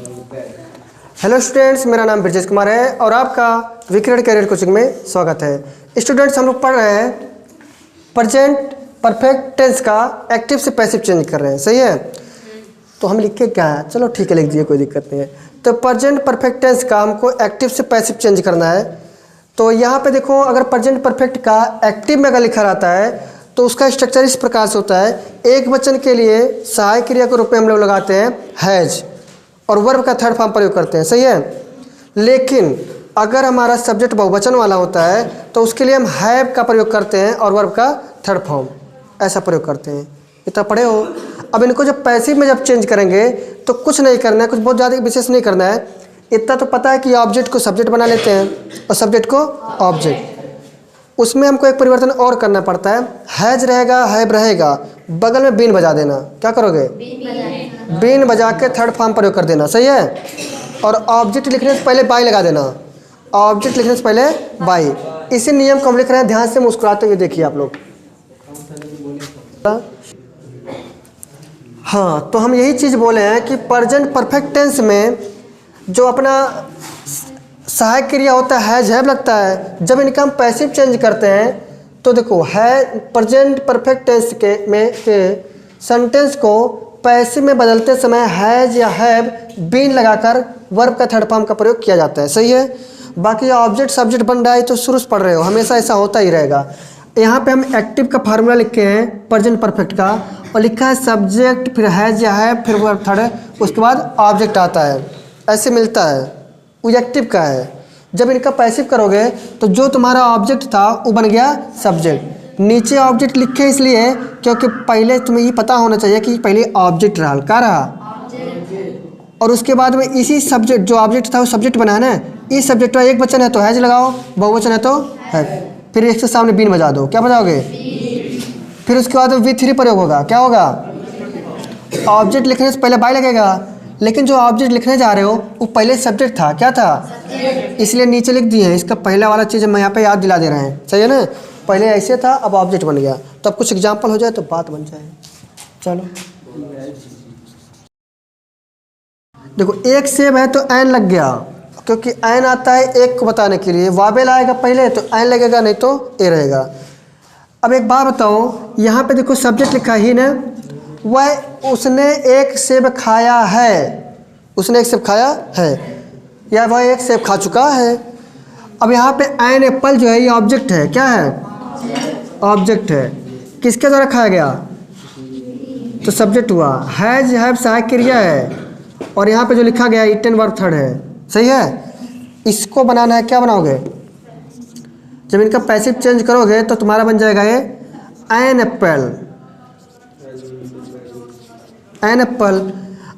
Hello students, मेरा नाम ब्रजेश कुमार है और आपका विक्रेट कैरियर कोचिंग में स्वागत है। स्टूडेंट्स, हम लोग पढ़ रहे हैं प्रेजेंट परफेक्ट टेंस का एक्टिव से पैसिव चेंज कर रहे हैं। सही है? तो हम लिख के क्या है, चलो ठीक है लिख दिए, कोई दिक्कत नहीं है। तो प्रेजेंट परफेक्ट टेंस का हमको एक्टिव से पैसिव चेंज करना है। तो यहाँ पे देखो, अगर प्रेजेंट परफेक्ट का एक्टिव में अगर लिखा रहता है तो उसका स्ट्रक्चर इस प्रकार से होता है। एक वचन के लिए सहायक क्रिया के रूप में हम लोग लगाते हैं हैज और वर्ब का थर्ड फॉर्म प्रयोग करते हैं। सही है? लेकिन अगर हमारा सब्जेक्ट बहुवचन वाला होता है तो उसके लिए हम हैव का प्रयोग करते हैं और वर्ब का थर्ड फॉर्म ऐसा प्रयोग करते हैं। इतना पढ़े हो? अब इनको जब पैसिव में जब चेंज करेंगे तो कुछ नहीं करना है, कुछ बहुत ज़्यादा विशेष नहीं करना है। इतना तो पता है कि ऑब्जेक्ट को सब्जेक्ट बना लेते हैं और सब्जेक्ट को ऑब्जेक्ट। उसमें हमको एक परिवर्तन और करना पड़ता है। हैज रहेगा, हैव रहेगा, बगल में बीन बजा देना। क्या करोगे? बीन बजा के थर्ड फॉर्म प्रयोग कर देना। सही है? और ऑब्जेक्ट लिखने से पहले बाई लगा देना। ऑब्जेक्ट लिखने से पहले बाई। इसी नियम को हम लिख रहे हैं, ध्यान से मुस्कुराते हुए देखिए आप लोग। हाँ, तो हम यही चीज़ बोले हैं कि प्रेजेंट परफेक्ट टेंस में जो अपना सहायक क्रिया होता है हैज हैव लगता है। जब इनका हम पैसिव चेंज करते हैं तो देखो, है प्रेजेंट परफेक्ट टेंस के सेंटेंस को पैसिव में बदलते समय हैज या हैव बीन लगाकर वर्ब का थर्ड फॉर्म का प्रयोग किया जाता है। सही है? बाकी ऑब्जेक्ट सब्जेक्ट बन रहा है तो शुरू से पढ़ रहे हो, हमेशा ऐसा होता ही रहेगा। यहाँ पे हम एक्टिव का फार्मूला लिखे हैं प्रेजेंट परफेक्ट का, और लिखा है सब्जेक्ट फिर हैज या हैव फिर वर्ब थर्ड, उसके बाद ऑब्जेक्ट आता है। ऐसे मिलता है, वो एक्टिव का है। जब इनका पैसिव करोगे तो जो तुम्हारा ऑब्जेक्ट था वो बन गया सब्जेक्ट। नीचे ऑब्जेक्ट लिखे इसलिए क्योंकि पहले तुम्हें ये पता होना चाहिए कि पहले ऑब्जेक्ट रहा, क्या रहा, और उसके बाद में इसी सब्जेक्ट जो ऑब्जेक्ट था वो सब्जेक्ट बना है ना। इस सब्जेक्ट का एक वचन है तो हैज लगाओ, बहुवचन है तो है, फिर एक से सामने बीन बजा दो। क्या बजाओगे? फिर उसके बाद वी थ्री प्रयोग होगा। क्या होगा? ऑब्जेक्ट लिखने से पहले बाई लगेगा, लेकिन जो ऑब्जेक्ट लिखने जा रहे हो वो पहले सब्जेक्ट था। क्या था? इसलिए नीचे लिख दिए हैं। इसका पहला वाला चीज़ हम यहाँ पे याद दिला दे रहे हैं। सही है ना? पहले ऐसे था, अब ऑब्जेक्ट बन गया। तो अब कुछ एग्जांपल हो जाए तो बात बन जाए। चलो देखो, एक सेब है तो एन लग गया, क्योंकि एन आता है एक को बताने के लिए। वावेल आएगा पहले तो एन लगेगा, नहीं तो ए रहेगा। अब एक बात बताओ, यहाँ पे देखो सब्जेक्ट लिखा ही ना, वह उसने एक सेब खाया है। उसने एक सेब खाया है या वह एक सेब खा चुका है। अब यहाँ पे एन एप्पल जो है ये ऑब्जेक्ट है। क्या है? ऑब्जेक्ट है। किसके द्वारा खाया गया? तो सब्जेक्ट हुआ। हैज हैव सहायक क्रिया है, और यहाँ पे जो लिखा गया इटन वर्ब थर्ड है। सही है? इसको बनाना है। क्या बनाओगे? जब इनका पैसिव चेंज करोगे तो तुम्हारा बन जाएगा ये एन एप्पल। An apple.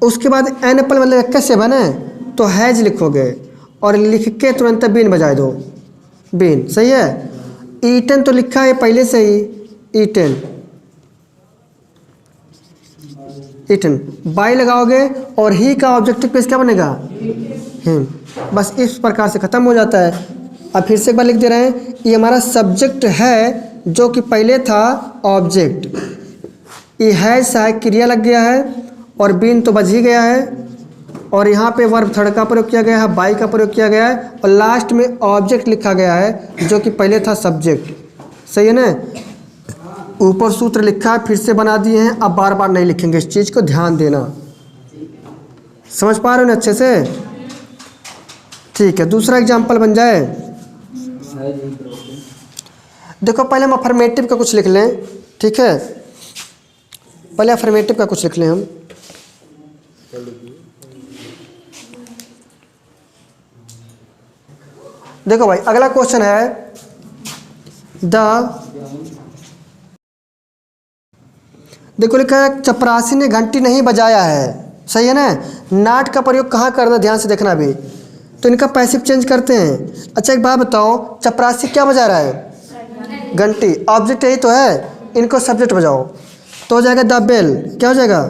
उसके बाद एन एप्पल मतलब कैसे बने, तो हैज लिखोगे और लिख के तुरंत बीन बजाए दो। बीन। सही है? ईटन तो लिखा है पहले से ही, ईटन। ईटन बाई लगाओगे और ही का ऑब्जेक्टिव प्लेस क्या बनेगा? हिम। बस इस प्रकार से ख़त्म हो जाता है। अब फिर से एक बार लिख दे रहे हैं, ये हमारा सब्जेक्ट है जो कि पहले था ऑब्जेक्ट। ये है सहायक क्रिया लग गया है और बीन तो बज ही गया है, और यहाँ पे वर्ब थर्ड का प्रयोग किया गया है, बाई का प्रयोग किया गया है, और लास्ट में ऑब्जेक्ट लिखा गया है जो कि पहले था सब्जेक्ट। सही है ना? ऊपर सूत्र लिखा है, फिर से बना दिए हैं। अब बार बार नहीं लिखेंगे, इस चीज़ को ध्यान देना। समझ पा रहे हो ना अच्छे से? ठीक है, दूसरा एग्जाम्पल बन जाए। देखो, पहले हम अफर्मेटिव का कुछ लिख लें। ठीक है? पहले अफर्मेटिव का कुछ लिख लें हम। देखो भाई, अगला क्वेश्चन है देखो लिखा है चपरासी ने घंटी नहीं बजाया है। सही है ना? नाट का प्रयोग कहाँ करना, ध्यान से देखना भी। तो इनका पैसिव चेंज करते हैं। अच्छा एक बात बताओ, चपरासी क्या बजा रहा है? घंटी। ऑब्जेक्ट यही तो है, इनको सब्जेक्ट बजाओ तो हो जाएगा द बेल। क्या हो जाएगा?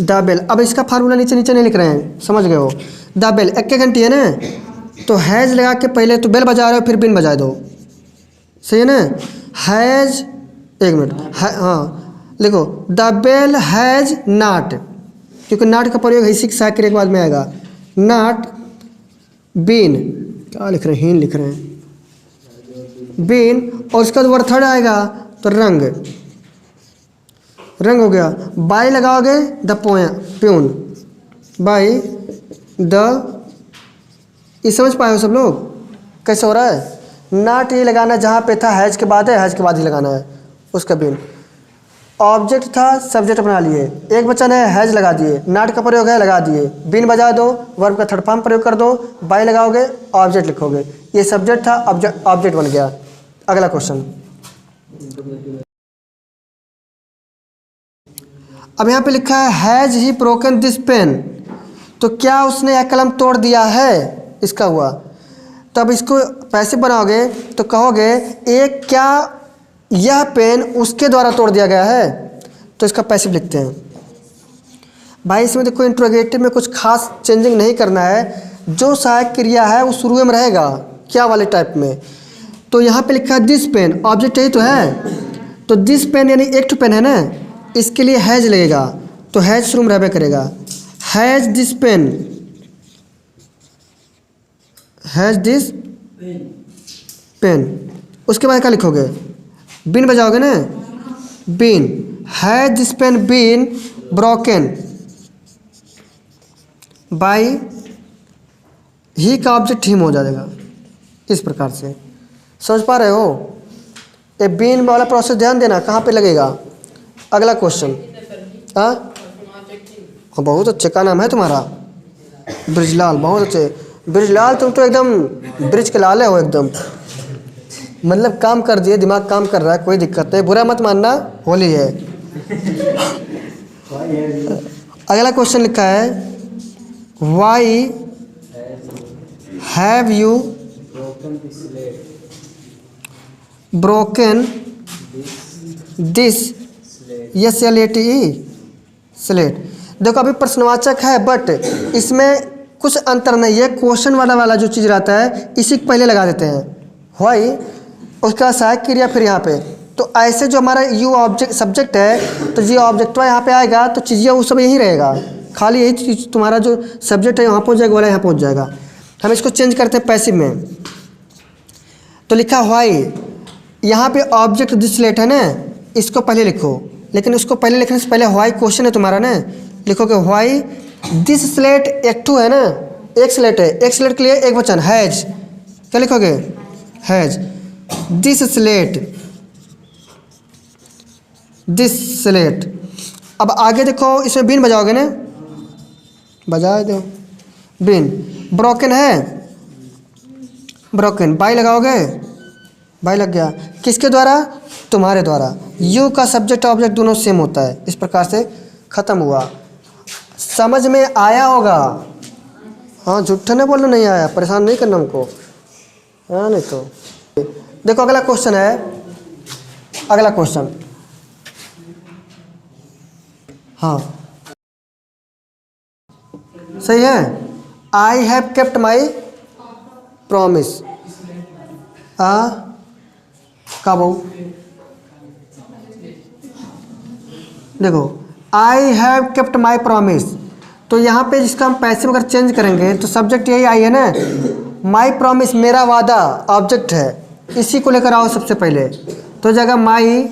The bell. अब इसका फार्मूला नीचे नीचे नहीं लिख रहे हैं, समझ गए हो? द बेल एक घंटी है ना, तो हैज लगा के पहले तो बेल बजा रहे हो, फिर बिन बजा दो। सही है ना? हैज, एक मिनट, हाँ लिखो, द बेल हैज नॉट। क्योंकि नॉट का प्रयोग इसी सहायक क्रिया के बाद में आएगा। नॉट बीन, क्या लिख रहे हैं, हीन लिख रहे हैं, बीन, और उसके बाद वर्ड थर्ड आएगा तो रंग, रंग हो गया। बाई लगाओगे द प्यून, बाई द, ये समझ पाए हो सब लोग कैसे हो रहा है? नॉट ये लगाना जहाँ पे था हैज के बाद है, हैज के बाद ही लगाना है उसका बीन। ऑब्जेक्ट था, सब्जेक्ट बना लिए, एक वचन है हैज लगा दिए, नॉट का प्रयोग है लगा दिए, बीन बजा दो, वर्ब का थर्ड फॉर्म प्रयोग कर दो, बाई लगाओगे ऑब्जेक्ट लिखोगे, ये सब्जेक्ट था, ऑब्जेक्ट बन गया। अगला क्वेश्चन, अब यहाँ पे लिखा है has he broken this pen, तो क्या उसने यह कलम तोड़ दिया है, इसका हुआ। तो अब इसको पैसिव बनाओगे तो कहोगे एक क्या यह पेन उसके द्वारा तोड़ दिया गया है, तो इसका पैसिव लिखते हैं। भाई इसमें देखो इंट्रोगेटिव में कुछ खास चेंजिंग नहीं करना है, जो सहायक क्रिया है वो शुरू में रहेगा क्या वाले टाइप में। तो यहाँ पे लिखा है दिस पेन, ऑब्जेक्ट यही तो है, तो दिस पेन यानी एक पेन है ना, इसके लिए हैज लगेगा, तो हैज शुरू में रहबे करेगा। Has this pen, has this pen, उसके बाद क्या लिखोगे, बीन बजाओगे ना, been, has this pen been broken by, he का ऑब्जेक्ट हिम हो जाएगा। इस प्रकार से समझ पा रहे हो? ये बीन वाला प्रोसेस ध्यान देना कहाँ पे लगेगा। अगला क्वेश्चन, हाँ बहुत अच्छे, का नाम है तुम्हारा? ब्रिजलाल, बहुत अच्छे ब्रिजलाल, तुम तो एकदम ब्रिज के लाले हो एकदम, मतलब काम कर दिए, दिमाग काम कर रहा है, कोई दिक्कत नहीं, बुरा मत मानना, होली है। अगला क्वेश्चन लिखा है why have you broken this, yes L A T E, slate. देखो अभी प्रश्नवाचक है बट इसमें कुछ अंतर नहीं है, क्वेश्चन वाला जो चीज़ रहता है इसी को पहले लगा देते हैं, वाई उसका सहायक क्रिया फिर यहाँ पे। तो ऐसे जो हमारा यू ऑब्जेक्ट सब्जेक्ट है, तो जी ऑब्जेक्टवा यहाँ पे आएगा तो चीज़ें वो सब यही रहेगा, खाली यही चीज़ तुम्हारा जो सब्जेक्ट है यहाँ पहुँच जाएगा, वाला यहाँ पहुँच जाएगा। हम इसको चेंज करते हैं पैसिव में, तो लिखा वाई, यहाँ पे ऑब्जेक्ट दिस स्लेट है ना, इसको पहले लिखो, लेकिन उसको पहले लिखने से पहले वाई क्वेश्चन है तुम्हारा ना, लिखोगे वाई दिस स्लेट, एक टू है ना, एक स्लेट है, एक स्लेट के लिए एक वचन हैज, क्या लिखोगे, has this slate, this slate. अब आगे देखो इसमें बीन बजाओगे ना, बजा दो, बीन ब्रोकन है, ब्रोकन, बाई लगाओगे, बाई लग गया, किसके द्वारा, तुम्हारे द्वारा। यू का सब्जेक्ट ऑब्जेक्ट दोनों सेम होता है, इस प्रकार से खत्म हुआ। समझ में आया होगा? हाँ झूठा नहीं बोलना, नहीं आया परेशान नहीं करना हमको, हाँ नहीं तो। देखो अगला क्वेश्चन है, अगला क्वेश्चन, हाँ सही है, I have kept my promise, कब हो, देखो I have kept my promise, तो यहाँ पे जिसका हम पैसिव अगर चेंज करेंगे तो सब्जेक्ट यही आई है ना, माई प्रॉमिस मेरा वादा ऑब्जेक्ट है, इसी को लेकर आओ सबसे पहले, तो जगह माई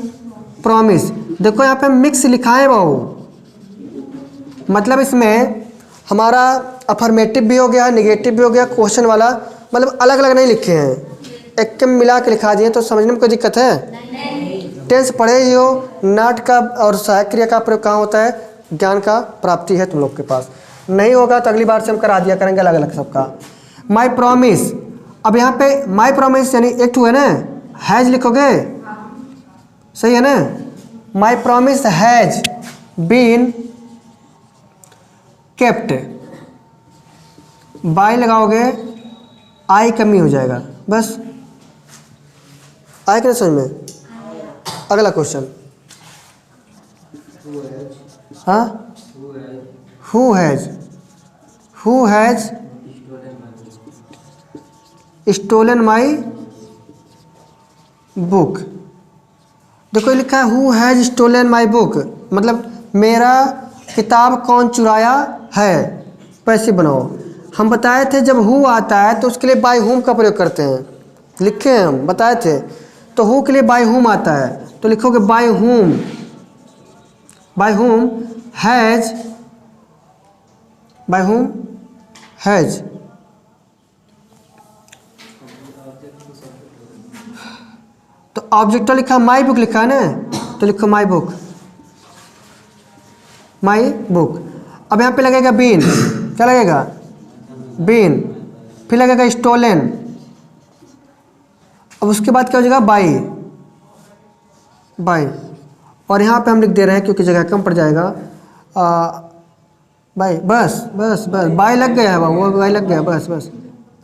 प्रॉमिस। देखो यहाँ पे मिक्स लिखा है बाबू, मतलब इसमें हमारा अफर्मेटिव भी हो गया, निगेटिव भी हो गया, क्वेश्चन वाला, मतलब अलग अलग नहीं लिखे हैं, एक के मिला के लिखा दिए, तो समझने में कोई दिक्कत है? टेंस पढ़े ही हो, नॉट का और सहायक क्रिया का प्रयोग कहाँ होता है, ज्ञान का प्राप्ति है तुम लोग के पास, नहीं होगा तो अगली बार से हम करा दिया करेंगे अलग अलग सबका। माई प्रॉमिस, अब यहाँ पे माई प्रॉमिस यानी एक टू है ना, हैज लिखोगे, सही है ना, my promise has been kept, by लगाओगे आई कमी हो जाएगा, बस आए क्या समझ में। अगला क्वेश्चन, हाँ who has stolen my book. देखो लिखा है who has stolen my book, मतलब मेरा किताब कौन चुराया है, पैसिव बनाओ। हम बताए थे जब हु आता है तो उसके लिए बाय हुम का प्रयोग करते हैं, लिखे हैं हम बताए थे। तो हु के लिए बाय हुम आता है तो लिखोगे by whom has, by whom has. तो ऑब्जेक्ट लिखा माई बुक लिखा है ना, तो लिखो माई बुक, माई बुक। अब यहाँ पे लगेगा बीन, क्या लगेगा, बीन। फिर लगेगा स्टोलन। अब उसके बाद क्या हो जाएगा, बाई, बाई। और यहाँ पे हम लिख दे रहे हैं क्योंकि जगह कम पड़ जाएगा, बाई। बस बस बस बाई लग गया है, वो बाई लग गया, बस बस।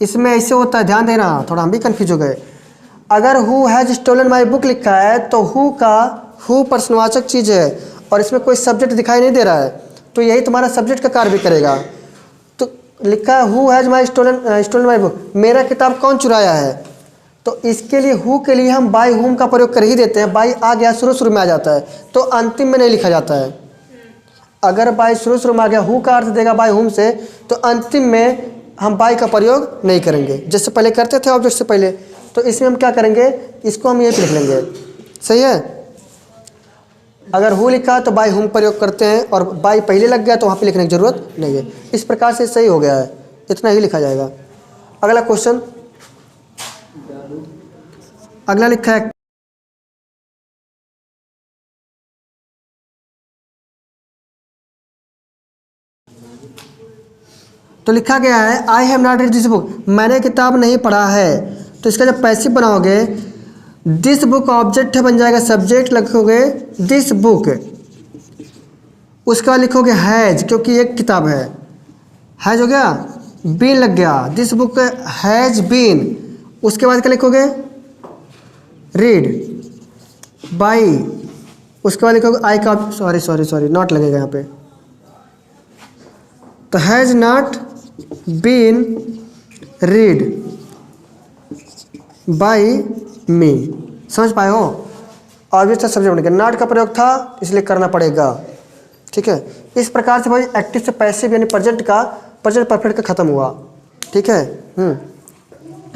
इसमें ऐसे होता है, ध्यान देना, थोड़ा हम भी कन्फ्यूज हो गए। अगर who has stolen my book लिखा है तो हु प्रश्नवाचक चीज़ है और इसमें कोई सब्जेक्ट दिखाई नहीं दे रहा है, तो यही तुम्हारा सब्जेक्ट का कार्य भी करेगा। तो लिखा है who has my stolen my book, मेरा किताब कौन चुराया है। तो इसके लिए हु के लिए हम बाय हुम का प्रयोग कर ही देते हैं। बाय आ गया शुरू में आ जाता है तो अंतिम में नहीं लिखा जाता है। अगर बाय शुरू में आ गया, हु का अर्थ देगा बाय हुम से, तो अंतिम में हम बाय का प्रयोग नहीं करेंगे, जैसे पहले करते थे ऑब्जेक्ट से पहले। तो इसमें हम क्या करेंगे, इसको हम यहीं पे लिख लेंगे, सही है। अगर हु लिखा तो बाय हुम प्रयोग करते हैं और बाय पहले लग गया तो वहाँ पे लिखने की जरूरत नहीं है। इस प्रकार से सही हो गया है, इतना ही लिखा जाएगा। अगला क्वेश्चन, अगला लिखा है तो लिखा गया है I have not read this book, मैंने किताब नहीं पढ़ा है। तो इसका जब पैसिव बनाओगे, दिस बुक ऑब्जेक्ट है, बन जाएगा सब्जेक्ट, लिखोगे दिस बुक। उसके बाद लिखोगे हैज, क्योंकि एक किताब है, हैज हो गया, बीन लग गया, दिस बुक हैज बीन। उसके बाद क्या लिखोगे, रीड, बाई। उसके बाद लिखोगे आई का, सॉरी नॉट लगेगा यहाँ पे, तो has not been read by me. समझ पाए हो, ऑब्जेक्ट था सब्जेक्ट बनेगा, नॉट का प्रयोग था इसलिए करना पड़ेगा, ठीक है। इस प्रकार से भाई एक्टिव से पैसिव यानी प्रेजेंट परफेक्ट का खत्म हुआ, ठीक है।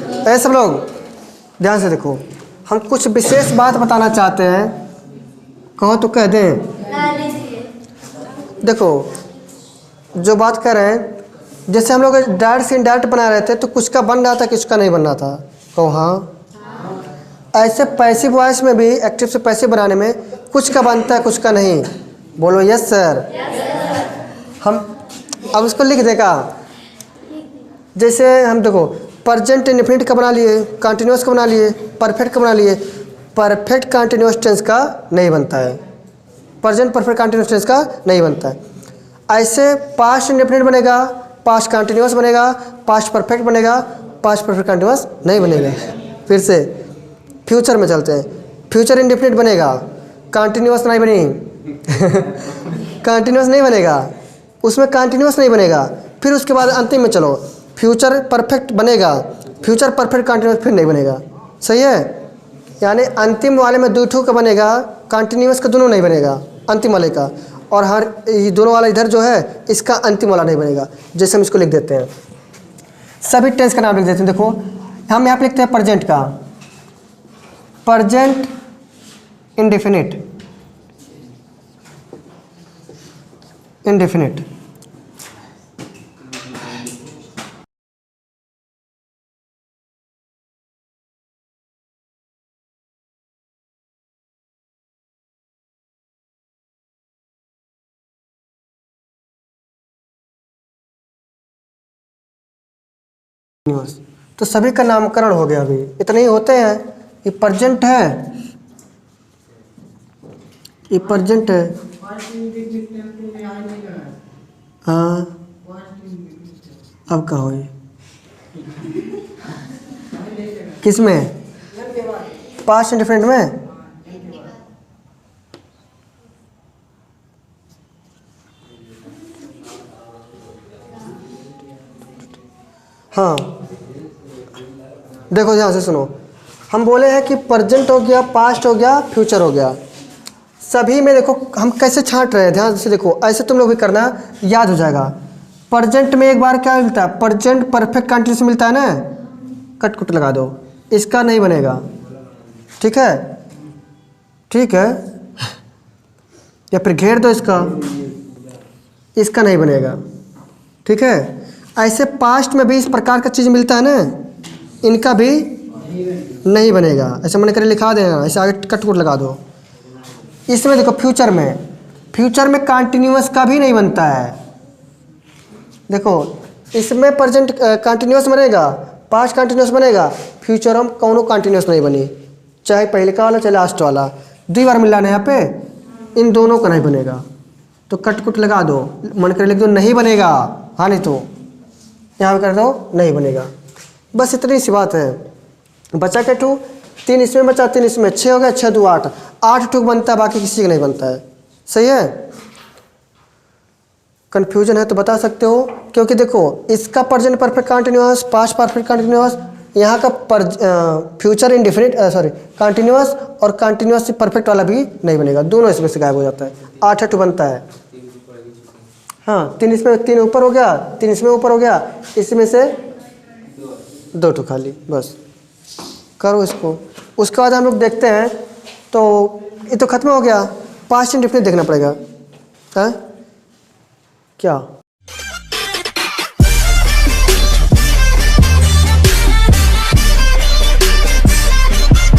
ऐसे सब लोग ध्यान से देखो, हम कुछ विशेष बात बताना चाहते हैं, कहो तो कह दें। देखो जो बात कर रहे हैं, जैसे हम लोग डायरेक्ट से इनडायरेक्ट बना रहे थे तो कुछ का बन रहा था, किसका नहीं बन रहा था, कहो हाँ। ऐसे पैसिव वॉइस में भी एक्टिव से पैसिव बनाने में कुछ का बनता है, कुछ का नहीं। बोलो यस सर। हम अब उसको लिख देगा, जैसे हम देखो प्रेजेंट इंडेफिनिट का बना लिए, कंटिन्यूअस का बना लिए, परफेक्ट का बना लिए। परफेक्ट कंटिन्यूअस टेंस का नहीं बनता है, प्रेजेंट परफेक्ट कंटिन्यूअस टेंस का नहीं बनता है। ऐसे पास्ट इंडेफिनिट बनेगा, पास्ट कंटिन्यूअस बनेगा, पास्ट परफेक्ट बनेगा, पास्ट परफेक्ट कंटिन्यूअस नहीं बनेगा। फिर से फ्यूचर में चलते हैं, फ्यूचर इंडेफिनिट बनेगा, कंटिन्यूअस नहीं कंटिन्यूअस नहीं बनेगा, उसमें कंटिन्यूअस नहीं बनेगा। फिर उसके बाद अंतिम में चलो, फ्यूचर परफेक्ट बनेगा, फ्यूचर परफेक्ट कंटिन्यूअस फिर नहीं बनेगा, सही है। यानी अंतिम वाले में दो ठो का बनेगा, कंटिन्यूअस का दोनों नहीं बनेगा, अंतिम वाले का। और हर ये दोनों वाला इधर जो है इसका अंतिम वाला नहीं बनेगा। जैसे हम इसको लिख देते हैं, सभी टेंस का नाम लिख देते हैं। देखो हम यहाँ पे लिखते हैं प्रेजेंट का, प्रेजेंट इंडेफिनिट, इंडेफिनिट। तो सभी का नामकरण हो गया। अभी इतने ही होते हैं। ये प्रेजेंट है, ये प्रेजेंट है, हाँ। अब का हो ये किस में, पास्ट इंडेफिनिट में। हाँ देखो ध्यान से सुनो, हम बोले हैं कि प्रेजेंट हो गया, पास्ट हो गया, फ्यूचर हो गया। सभी में देखो हम कैसे छांट रहे हैं, ध्यान से देखो, ऐसे तुम लोग भी करना, याद हो जाएगा। प्रेजेंट में एक बार क्या मिलता है, प्रेजेंट परफेक्ट कंटिन्यूस मिलता है ना, कट कुट लगा दो, इसका नहीं बनेगा, ठीक है, ठीक है, या फिर घेर दो इसका, इसका नहीं बनेगा, ठीक है। ऐसे पास्ट में भी इस प्रकार का चीज़ मिलता है ना, इनका भी नहीं बनेगा। ऐसे मैंने करे लिखा देना, ऐसे आगे कट कुट लगा दो। इसमें देखो फ्यूचर में कंटिन्यूअस का भी नहीं बनता है। देखो इसमें प्रेजेंट कंटिन्यूअस बनेगा, पास्ट कंटिन्यूअस बनेगा, फ्यूचर हम कौनो कंटिन्यूअस नहीं बनी, चाहे पहले का वाला चाहे लास्ट वाला, 2 बार मिला ना यहाँ पे, इन दोनों का नहीं बनेगा। तो कट कुट लगा दो, मन कर लिख दो नहीं बनेगा, हाँ नहीं तो यहाँ पे कर दो नहीं बनेगा। बस इतनी सी बात है। बचा क्या 2, 3 इसमें बचा, 3 इसमें, 6 हो गया, 6 2 8, 8 टूक बनता है, बाकी किसी का नहीं बनता है। सही है। कन्फ्यूजन है तो बता सकते हो, क्योंकि देखो इसका present perfect continuous, past perfect continuous, यहाँ का फ्यूचर इंडिफिनिट सॉरी कंटिन्यूअस, और कंटिन्यूअस परफेक्ट वाला भी नहीं बनेगा, दोनों इसमें से गायब हो जाता है। 8 टू बनता है, हाँ 3 इसमें, 3 ऊपर हो गया, 3 इसमें ऊपर हो गया, इसमें से 2 टू खाली, बस करो इसको। उसके बाद हम लोग देखते हैं, तो ये तो खत्म हो गया, पास्ट इंडिफिनिट देखना पड़ेगा, हाँ क्या